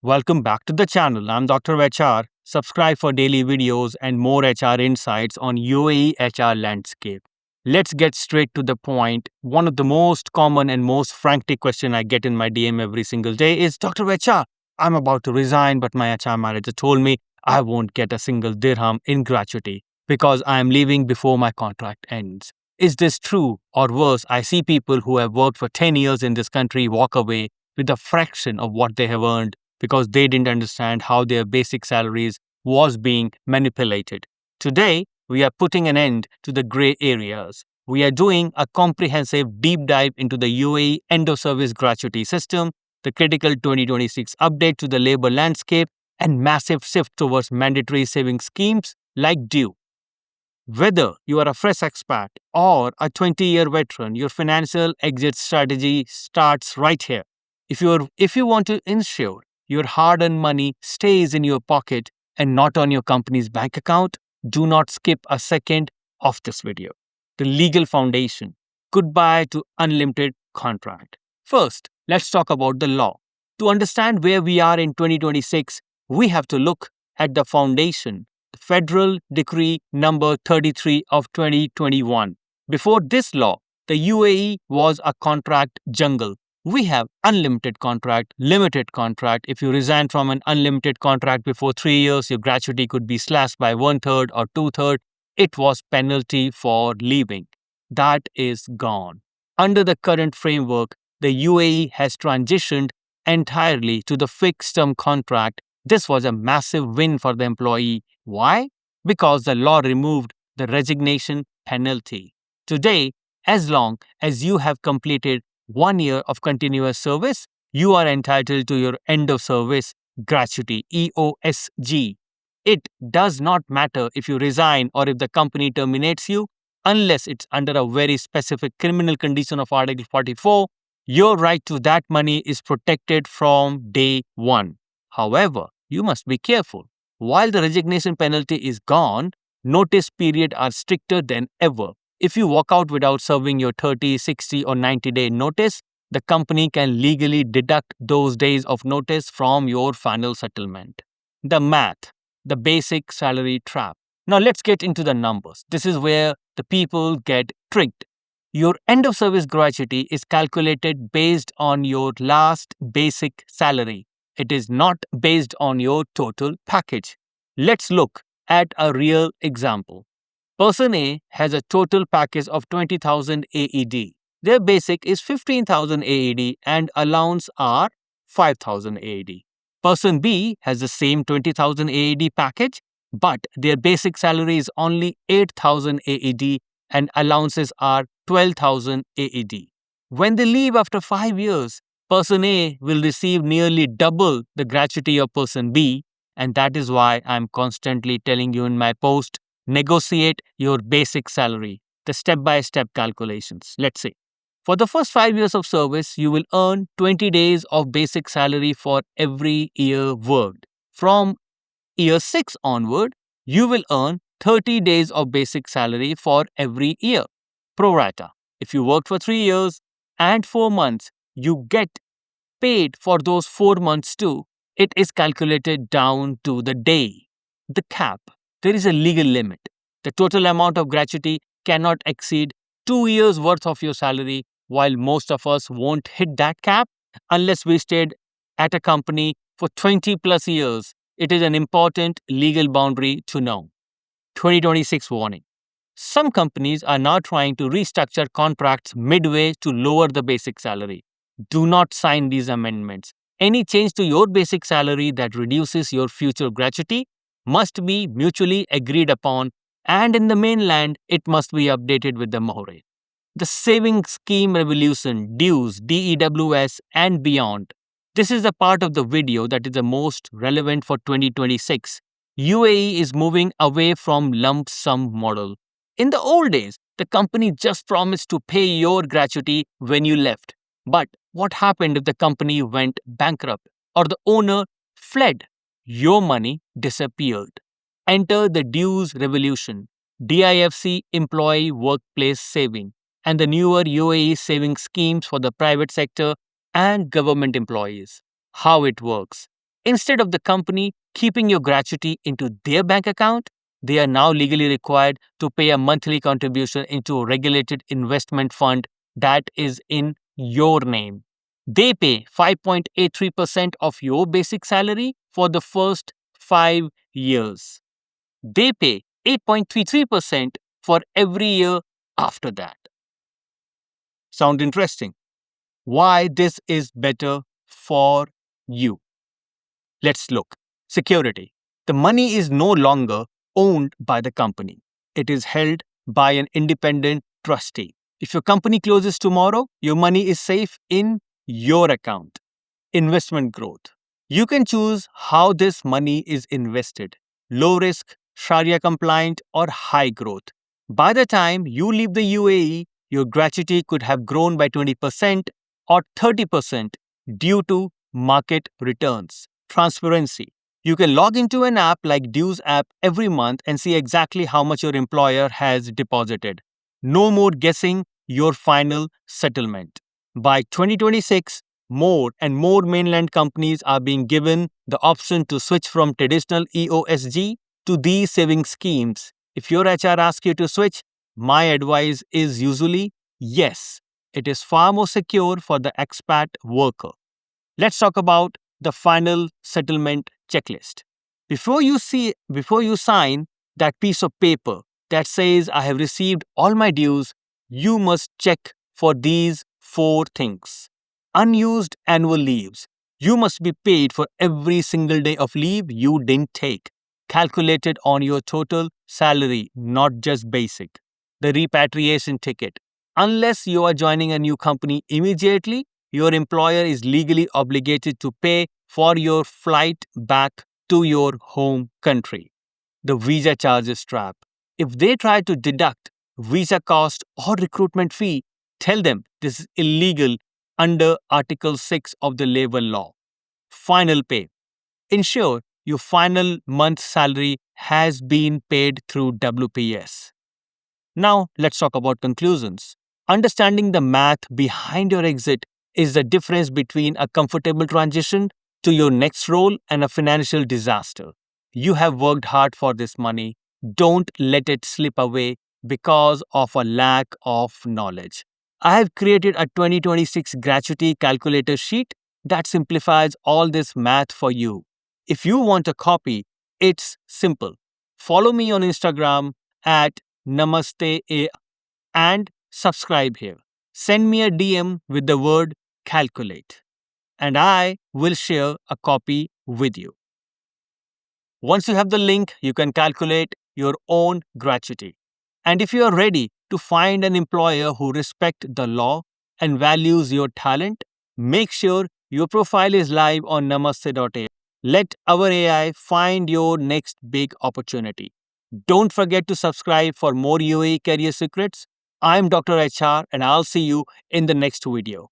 Welcome back to the channel. I'm Dr. HR. Subscribe for daily videos and more HR insights on UAE HR landscape. Let's get straight to the point. One of the most common and most frantic question I get in my DM every single day is, Dr. HR, I'm about to resign, but my HR manager told me I won't get a single dirham in gratuity because I am leaving before my contract ends. Is this true? Or worse, I see people who have worked for 10 years in this country walk away with a fraction of what they have earned because they didn't understand how their basic salaries was being manipulated. Today, we are putting an end to the gray areas. We are doing a comprehensive deep dive into the UAE end of service gratuity system, the critical 2026 update to the labor landscape, and massive shift towards mandatory saving schemes like DEWS. Whether you are a fresh expat or a 20-year veteran, your financial exit strategy starts right here. If you want to ensure your hard-earned money stays in your pocket and not on your company's bank account, do not skip a second of this video. The legal foundation. Goodbye to unlimited contract. First, let's talk about the law. To understand where we are in 2026, we have to look at the foundation, the Federal Decree number 33 of 2021. Before this law, the UAE was a contract jungle. We have unlimited contract, limited contract. If you resign from an unlimited contract before 3 years, your gratuity could be slashed by 1/3 or 2/3. It was penalty for leaving. That is gone. Under the current framework, the UAE has transitioned entirely to the fixed term contract. This was a massive win for the employee. Why? Because the law removed the resignation penalty. Today, as long as you have completed 1 year of continuous service, you are entitled to your end of service gratuity, EOSG. It does not matter if you resign or if the company terminates you, unless it's under a very specific criminal condition of Article 44. Your right to that money is protected from day one. However, you must be careful. While the resignation penalty is gone, notice periods are stricter than ever. If you walk out without serving your 30, 60, or 90-day notice, the company can legally deduct those days of notice from your final settlement. The math, the basic salary trap. Now let's get into the numbers. This is where the people get tricked. Your end of service gratuity is calculated based on your last basic salary. It is not based on your total package. Let's look at a real example. Person A has a total package of 20,000 AED. Their basic is 15,000 AED and allowance are 5,000 AED. Person B has the same 20,000 AED package, but their basic salary is only 8,000 AED and allowances are 12,000 AED. When they leave after 5 years, Person A will receive nearly double the gratuity of Person B, and that is why I'm constantly telling you in my post, negotiate your basic salary, the step-by-step calculations. Let's say, for the first 5 years of service, you will earn 20 days of basic salary for every year worked. From year 6 onward, you will earn 30 days of basic salary for every year. Pro rata. If you worked for 3 years and 4 months, you get paid for those 4 months too. It is calculated down to the day. The cap. There is a legal limit. The total amount of gratuity cannot exceed 2 years worth of your salary, while most of us won't hit that cap unless we stayed at a company for 20 plus years. It is an important legal boundary to know. 2026 warning. Some companies are now trying to restructure contracts midway to lower the basic salary. Do not sign these amendments. Any change to your basic salary that reduces your future gratuity must be mutually agreed upon, and in the mainland, it must be updated with the Mohre. The saving scheme revolution, DEWS, DEWS, and beyond. This is the part of the video that is the most relevant for 2026. UAE is moving away from lump sum model. In the old days, the company just promised to pay your gratuity when you left. But what happened if the company went bankrupt or the owner fled? Your money disappeared. Enter the DEWS revolution, DIFC employee workplace saving, and the newer UAE saving schemes for the private sector and government employees. How it works. Instead of the company keeping your gratuity into their bank account, they are now legally required to pay a monthly contribution into a regulated investment fund that is in your name. They pay 5.83% of your basic salary for the first 5 years. They pay 8.33% for every year after that. Sound interesting? Why this is better for you? Let's look. Security. The money is no longer owned by the company. It is held by an independent trustee. If your company closes tomorrow, your money is safe in your account. Investment growth. You can choose how this money is invested: low risk, Sharia compliant, or high growth. By the time you leave the UAE, your gratuity could have grown by 20% or 30% due to market returns. Transparency. You can log into an app like DEWS app every month and see exactly how much your employer has deposited. No more guessing your final settlement. By 2026, more and more mainland companies are being given the option to switch from traditional EOSG to these saving schemes. If your HR asks you to switch, my advice is usually yes. It is far more secure for the expat worker. Let's talk about the final settlement checklist. Before you sign that piece of paper that says I have received all my dues, you must check for these 4 things. Unused annual leaves. You must be paid for every single day of leave you didn't take, calculated on your total salary, not just basic. The repatriation ticket. Unless you are joining a new company immediately, your employer is legally obligated to pay for your flight back to your home country. The visa charges trap. If they try to deduct visa cost or recruitment fee, tell them this is illegal under Article 6 of the Labor Law. Final pay. Ensure your final month's salary has been paid through WPS. Now, let's talk about conclusions. Understanding the math behind your exit is the difference between a comfortable transition to your next role and a financial disaster. You have worked hard for this money. Don't let it slip away because of a lack of knowledge. I have created a 2026 gratuity calculator sheet that simplifies all this math for you. If you want a copy, it's simple. Follow me on Instagram at Namaste.ai and subscribe here. Send me a DM with the word calculate, and I will share a copy with you. Once you have the link, you can calculate your own gratuity. And if you are ready to find an employer who respects the law and values your talent, make sure your profile is live on Namaste.ai. Let our AI find your next big opportunity. Don't forget to subscribe for more UAE career secrets. I'm Dr. HR and I'll see you in the next video.